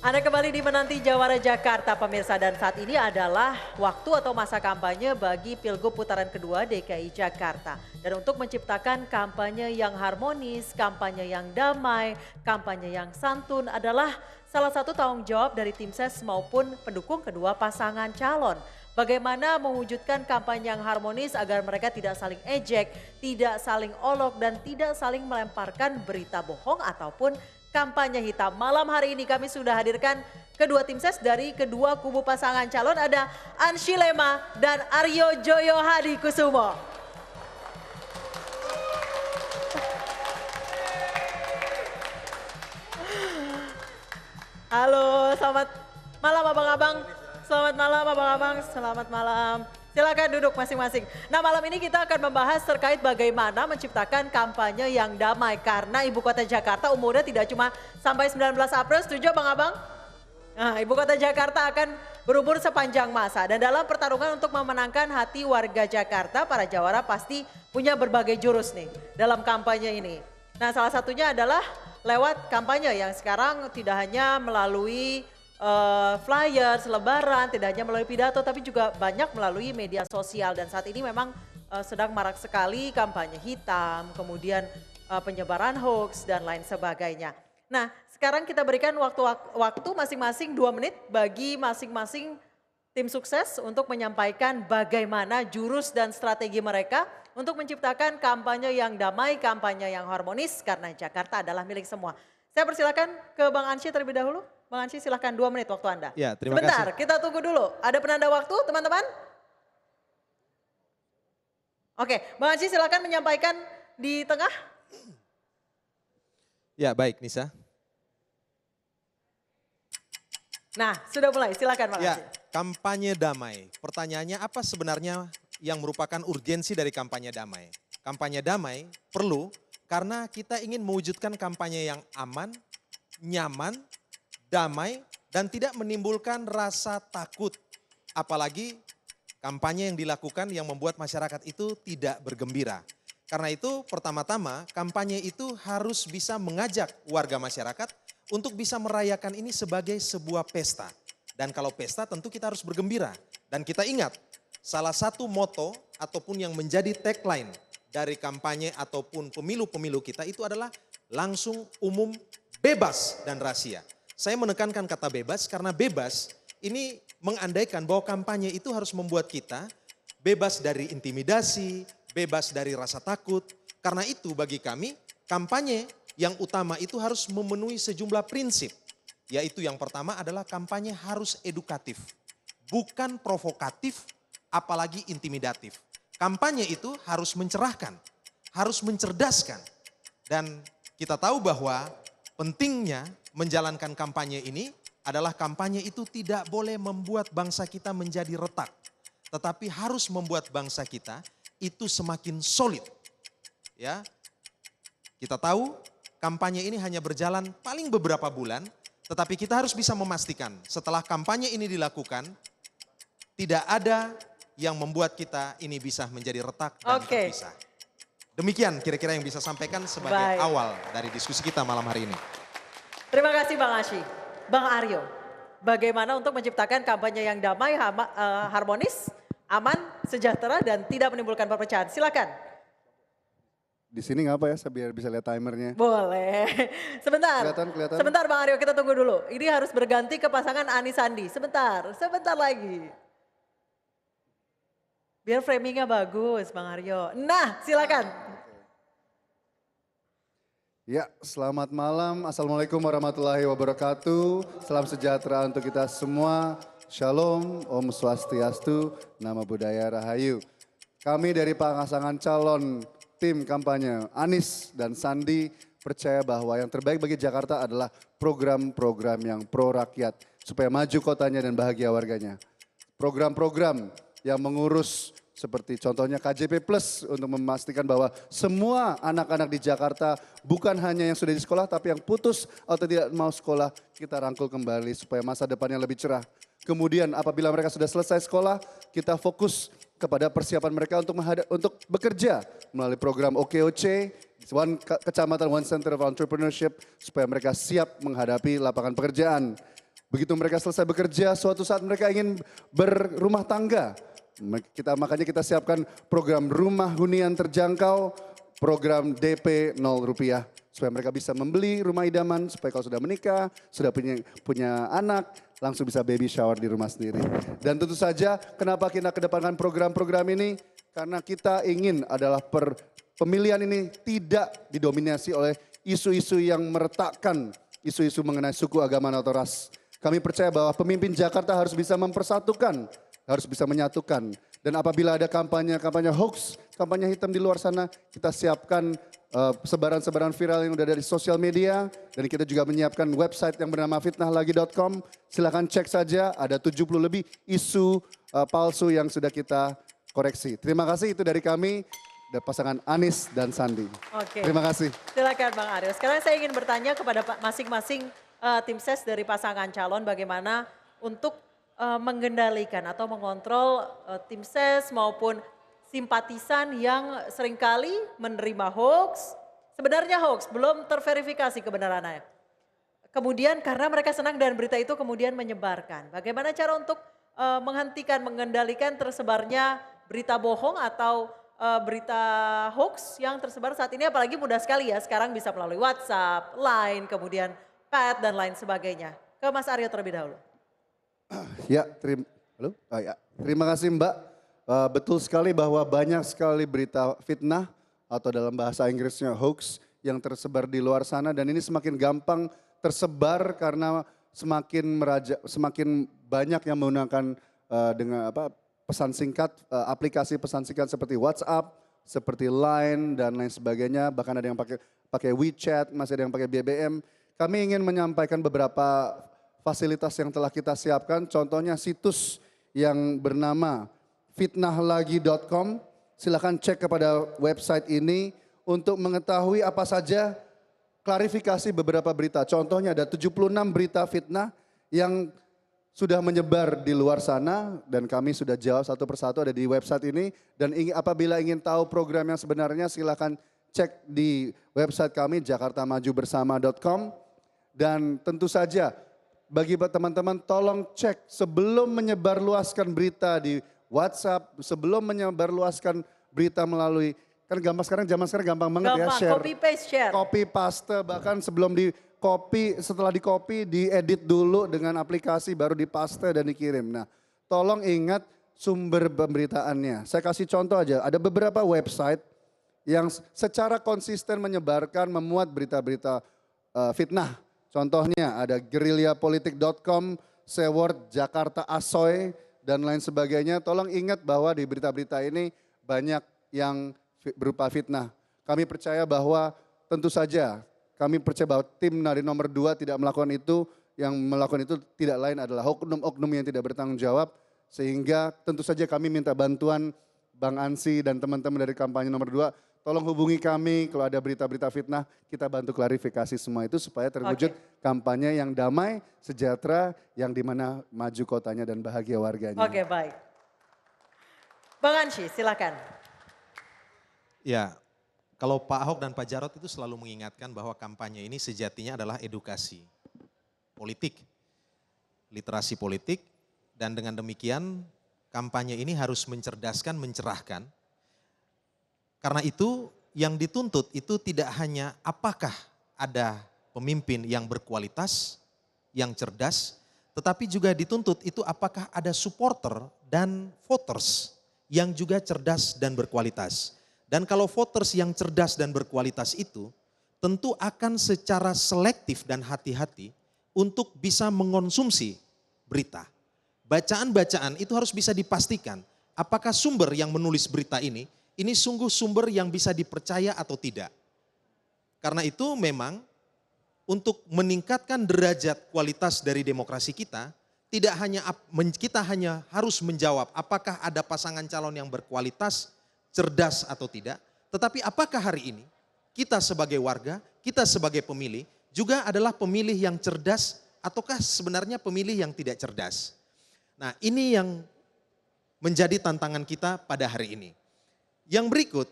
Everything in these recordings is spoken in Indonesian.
Anda kembali di Menanti Jawara Jakarta pemirsa dan saat ini adalah waktu atau masa kampanye bagi Pilgub putaran kedua DKI Jakarta. Dan untuk menciptakan kampanye yang harmonis, kampanye yang damai, kampanye yang santun adalah salah satu tanggung jawab dari tim ses maupun pendukung kedua pasangan calon. Bagaimana mewujudkan kampanye yang harmonis agar mereka tidak saling ejek, tidak saling olok dan tidak saling melemparkan berita bohong ataupun kampanye hitam. Malam hari ini kami sudah hadirkan kedua tim ses dari kedua kubu pasangan calon, ada Ansyi Lema dan Aryo Joyo Hadi Kusumo. Halo, selamat malam abang-abang. Selamat malam abang-abang, selamat malam. Silakan duduk masing-masing. Nah, malam ini kita akan membahas terkait bagaimana menciptakan kampanye yang damai karena Ibu Kota Jakarta umurnya tidak cuma sampai 19 April, setuju Abang-abang? Nah, Ibu Kota Jakarta akan berumur sepanjang masa dan dalam pertarungan untuk memenangkan hati warga Jakarta, para jawara pasti punya berbagai jurus nih dalam kampanye ini. Nah, salah satunya adalah lewat kampanye yang sekarang tidak hanya melalui flyers, lebaran, tidak hanya melalui pidato tapi juga banyak melalui media sosial dan saat ini memang sedang marak sekali kampanye hitam, kemudian penyebaran hoax dan lain sebagainya. Nah, sekarang kita berikan waktu masing-masing 2 menit bagi masing-masing tim sukses untuk menyampaikan bagaimana jurus dan strategi mereka untuk menciptakan kampanye yang damai, kampanye yang harmonis karena Jakarta adalah milik semua. Saya persilakan ke Bang Ansyi terlebih dahulu. Bang Ansyi silahkan 2 menit waktu Anda. Ya, terima Sebentar, kasih. kita tunggu dulu. Ada penanda waktu teman-teman? Oke, Bang Ansyi silahkan menyampaikan di tengah. Ya, baik Nisa. Nah, sudah mulai, silakan Bang Ya, Ansyi. kampanye damai. Pertanyaannya apa sebenarnya yang merupakan urgensi dari kampanye damai? Kampanye damai perlu karena kita ingin mewujudkan kampanye yang aman, nyaman, damai, dan tidak menimbulkan rasa takut. Apalagi kampanye yang dilakukan yang membuat masyarakat itu tidak bergembira. Karena itu pertama-tama kampanye itu harus bisa mengajak warga masyarakat untuk bisa merayakan ini sebagai sebuah pesta. Dan kalau pesta tentu kita harus bergembira. Dan kita ingat salah satu moto ataupun yang menjadi tagline dari kampanye ataupun pemilu-pemilu kita itu adalah langsung, umum, bebas dan rahasia. Saya menekankan kata bebas karena bebas ini mengandaikan bahwa kampanye itu harus membuat kita bebas dari intimidasi, bebas dari rasa takut. Karena itu bagi kami kampanye yang utama itu harus memenuhi sejumlah prinsip. Yaitu yang pertama adalah kampanye harus edukatif, bukan provokatif apalagi intimidatif. Kampanye itu harus mencerahkan, harus mencerdaskan. Dan kita tahu bahwa pentingnya menjalankan kampanye ini adalah kampanye itu tidak boleh membuat bangsa kita menjadi retak. Tetapi harus membuat bangsa kita itu semakin solid. Ya, kita tahu kampanye ini hanya berjalan paling beberapa bulan. Tetapi kita harus bisa memastikan setelah kampanye ini dilakukan tidak ada yang membuat kita ini bisa menjadi retak dan terpisah. Demikian kira-kira yang bisa sampaikan sebagai awal dari diskusi kita malam hari ini. Terima kasih Bang Ansyi. Bang Aryo, bagaimana untuk menciptakan kampanye yang damai, harmonis, aman, sejahtera dan tidak menimbulkan perpecahan? Silakan. Di sini nggak apa ya, biar bisa lihat timernya. Boleh. Sebentar. Kelihatan. Sebentar Bang Aryo, kita tunggu dulu. Ini harus berganti ke pasangan Anies Sandi. Sebentar lagi. Biar framingnya bagus Bang Aryo. Nah, silakan. Ya, selamat malam. Assalamualaikum warahmatullahi wabarakatuh. Salam sejahtera untuk kita semua. Shalom, Om Swastiastu, Nama Budaya Rahayu. Kami dari pasangan calon tim kampanye Anies dan Sandi percaya bahwa yang terbaik bagi Jakarta adalah program-program yang pro rakyat supaya maju kotanya dan bahagia warganya. Program-program yang mengurus seperti contohnya KJP Plus untuk memastikan bahwa semua anak-anak di Jakarta bukan hanya yang sudah di sekolah tapi yang putus atau tidak mau sekolah kita rangkul kembali supaya masa depannya lebih cerah. Kemudian apabila mereka sudah selesai sekolah kita fokus kepada persiapan mereka untuk bekerja melalui program OKOC, One Kecamatan One Center of Entrepreneurship supaya mereka siap menghadapi lapangan pekerjaan. Begitu mereka selesai bekerja, suatu saat mereka ingin berumah tangga. Makanya kita siapkan program rumah hunian terjangkau, program DP 0 rupiah. Supaya mereka bisa membeli rumah idaman, supaya kalau sudah menikah, sudah punya anak, langsung bisa baby shower di rumah sendiri. Dan tentu saja kenapa kita kedepankan program-program ini? Karena kita ingin adalah pemilihan ini tidak didominasi oleh isu-isu yang meretakkan, isu-isu mengenai suku, agama, atau ras. Kami percaya bahwa pemimpin Jakarta harus bisa mempersatukan, harus bisa menyatukan. Dan apabila ada kampanye hoax, kampanye hitam di luar sana, kita siapkan sebaran-sebaran viral yang udah dari sosial media. Dan kita juga menyiapkan website yang bernama fitnahlagi.com. Silahkan cek saja, ada 70 lebih isu palsu yang sudah kita koreksi. Terima kasih, itu dari kami, dari pasangan Anies dan Sandi. Oke. Terima kasih. Silakan Bang Aryo. Sekarang saya ingin bertanya kepada masing-masing tim ses dari pasangan calon bagaimana untuk mengendalikan atau mengontrol tim ses maupun simpatisan yang seringkali menerima hoax, sebenarnya hoax, belum terverifikasi kebenarannya. Kemudian karena mereka senang dan berita itu kemudian menyebarkan. Bagaimana cara untuk menghentikan, mengendalikan tersebarnya berita bohong atau berita hoax yang tersebar saat ini, apalagi mudah sekali ya sekarang bisa melalui WhatsApp, Line, kemudian Pad dan lain sebagainya. Ke Mas Aryo terlebih dahulu. Ya, terima kasih Mbak. Betul sekali bahwa banyak sekali berita fitnah atau dalam bahasa Inggrisnya hoax yang tersebar di luar sana, dan ini semakin gampang tersebar karena semakin banyak yang menggunakan dengan pesan singkat, aplikasi pesan singkat seperti WhatsApp, seperti Line dan lain sebagainya, bahkan ada yang pakai WeChat, masih ada yang pakai BBM. Kami ingin menyampaikan beberapa fasilitas yang telah kita siapkan, contohnya situs yang bernama fitnahlagi.com. Silakan cek kepada website ini untuk mengetahui apa saja klarifikasi beberapa berita. Contohnya ada 76 berita fitnah yang sudah menyebar di luar sana dan kami sudah jawab satu persatu, ada di website ini. Dan apabila ingin tahu program yang sebenarnya silakan cek di website kami jakartamajubersama.com. Dan tentu saja bagi teman-teman tolong cek sebelum menyebarluaskan berita di WhatsApp, sebelum menyebarluaskan berita melalui, kan zaman sekarang gampang banget ya share. Copy paste share. Copy paste, bahkan sebelum setelah di copy, diedit dulu dengan aplikasi baru dipaste dan dikirim. Nah, tolong ingat sumber pemberitaannya. Saya kasih contoh aja, ada beberapa website yang secara konsisten menyebarkan, memuat berita-berita fitnah. Contohnya ada gerilyapolitik.com, Seword, Jakarta Asoy, dan lain sebagainya. Tolong ingat bahwa di berita-berita ini banyak yang berupa fitnah. Kami percaya bahwa tentu saja kami percaya bahwa tim dari nomor 2 tidak melakukan itu. Yang melakukan itu tidak lain adalah oknum-oknum yang tidak bertanggung jawab. Sehingga tentu saja kami minta bantuan Bang Ansi dan teman-teman dari kampanye nomor 2. Tolong hubungi kami kalau ada berita-berita fitnah, kita bantu klarifikasi semua itu supaya terwujud kampanye yang damai, sejahtera, yang dimana maju kotanya dan bahagia warganya. Oke, baik. Bang Ansi, silakan. Ya, kalau Pak Ahok dan Pak Jarod itu selalu mengingatkan bahwa kampanye ini sejatinya adalah edukasi politik, literasi politik, dan dengan demikian kampanye ini harus mencerdaskan, mencerahkan. Karena itu yang dituntut itu tidak hanya apakah ada pemimpin yang berkualitas, yang cerdas, tetapi juga dituntut itu apakah ada supporter dan voters yang juga cerdas dan berkualitas. Dan kalau voters yang cerdas dan berkualitas itu tentu akan secara selektif dan hati-hati untuk bisa mengonsumsi berita. Bacaan-bacaan itu harus bisa dipastikan apakah sumber yang menulis berita ini sungguh sumber yang bisa dipercaya atau tidak. Karena itu memang untuk meningkatkan derajat kualitas dari demokrasi kita, kita hanya harus menjawab apakah ada pasangan calon yang berkualitas, cerdas atau tidak. Tetapi apakah hari ini kita sebagai warga, kita sebagai pemilih juga adalah pemilih yang cerdas ataukah sebenarnya pemilih yang tidak cerdas. Nah, ini yang menjadi tantangan kita pada hari ini. Yang berikut,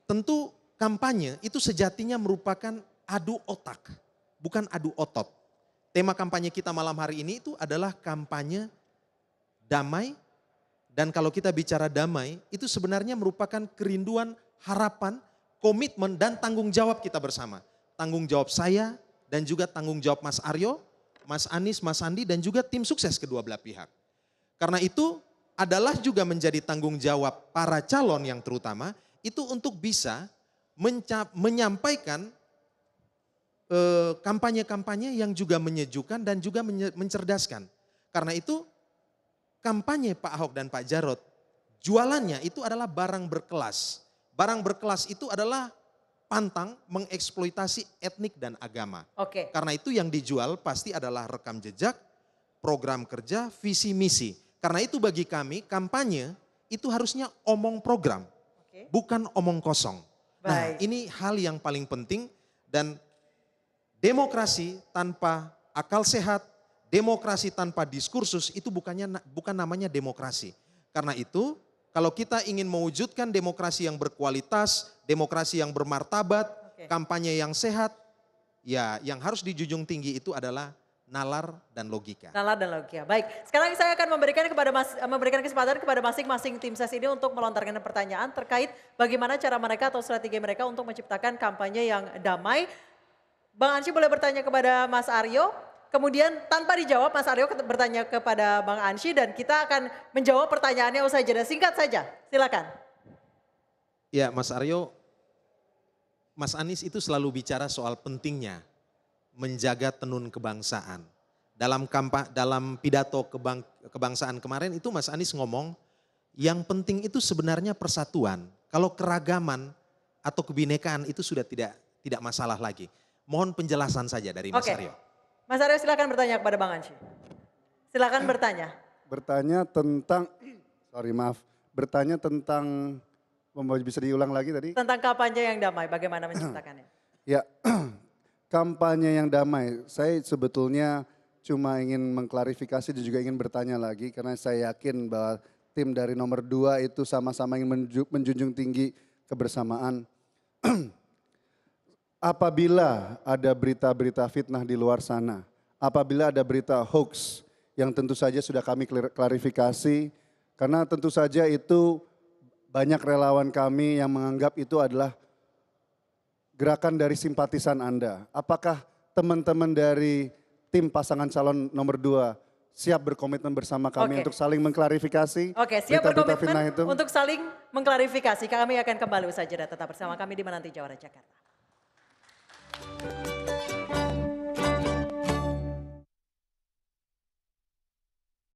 tentu kampanye itu sejatinya merupakan adu otak, bukan adu otot. tema kampanye kita malam hari ini itu adalah kampanye damai. Dan kalau kita bicara damai, itu sebenarnya merupakan kerinduan, harapan, komitmen, dan tanggung jawab kita bersama. Tanggung jawab saya dan juga tanggung jawab Mas Aryo, Mas Anies, Mas Sandi, dan juga tim sukses kedua belah pihak. Karena itu adalah juga menjadi tanggung jawab para calon yang terutama, itu untuk bisa menyampaikan kampanye-kampanye yang juga menyejukkan dan juga mencerdaskan. Karena itu kampanye Pak Ahok dan Pak Jarot, jualannya itu adalah barang berkelas. Barang berkelas itu adalah pantang mengeksploitasi etnik dan agama. Oke. Karena itu yang dijual pasti adalah rekam jejak, program kerja, visi misi. Karena itu bagi kami kampanye itu harusnya omong program, Oke. bukan omong kosong. Nah, Baik. ini hal yang paling penting dan demokrasi tanpa akal sehat, demokrasi tanpa diskursus itu bukan namanya demokrasi. Karena itu kalau kita ingin mewujudkan demokrasi yang berkualitas, demokrasi yang bermartabat, Oke. kampanye yang sehat, ya yang harus dijunjung tinggi itu adalah nalar dan logika. Nalar dan logika. Baik, sekarang saya akan memberikan kesempatan kepada masing-masing tim ses ini untuk melontarkan pertanyaan terkait bagaimana cara mereka atau strategi mereka untuk menciptakan kampanye yang damai. Bang Ansyi boleh bertanya kepada Mas Aryo, kemudian tanpa dijawab Mas Aryo bertanya kepada Bang Ansyi dan kita akan menjawab pertanyaannya usai jeda. Singkat saja, silakan. Ya Mas Aryo, Mas Anies itu selalu bicara soal pentingnya menjaga tenun kebangsaan. Dalam pidato kebangsaan kemarin itu Mas Anies ngomong, yang penting itu sebenarnya persatuan. Kalau keragaman atau kebinekaan itu sudah tidak masalah lagi. Mohon penjelasan saja dari Mas Oke. Aryo. Mas Aryo silakan bertanya kepada Bang Ansyi. Silakan bertanya. Bertanya tentang, bertanya tentang, bisa diulang lagi tadi? Tentang kampanye yang damai, bagaimana menciptakannya? Ya, kampanye yang damai. Saya sebetulnya cuma ingin mengklarifikasi dan juga ingin bertanya lagi karena saya yakin bahwa tim dari nomor 2 itu sama-sama ingin menjunjung tinggi kebersamaan. Apabila ada berita-berita fitnah di luar sana, apabila ada berita hoax yang tentu saja sudah kami klarifikasi, karena tentu saja itu banyak relawan kami yang menganggap itu adalah gerakan dari simpatisan Anda. Apakah teman-teman dari tim pasangan calon nomor 2 siap berkomitmen bersama kami Oke. untuk saling mengklarifikasi Oke, siap berita-berita fitnah berkomitmen itu? untuk saling mengklarifikasi. Kami akan kembali usai jeda, tetap bersama kami di Menanti Jawara Jakarta.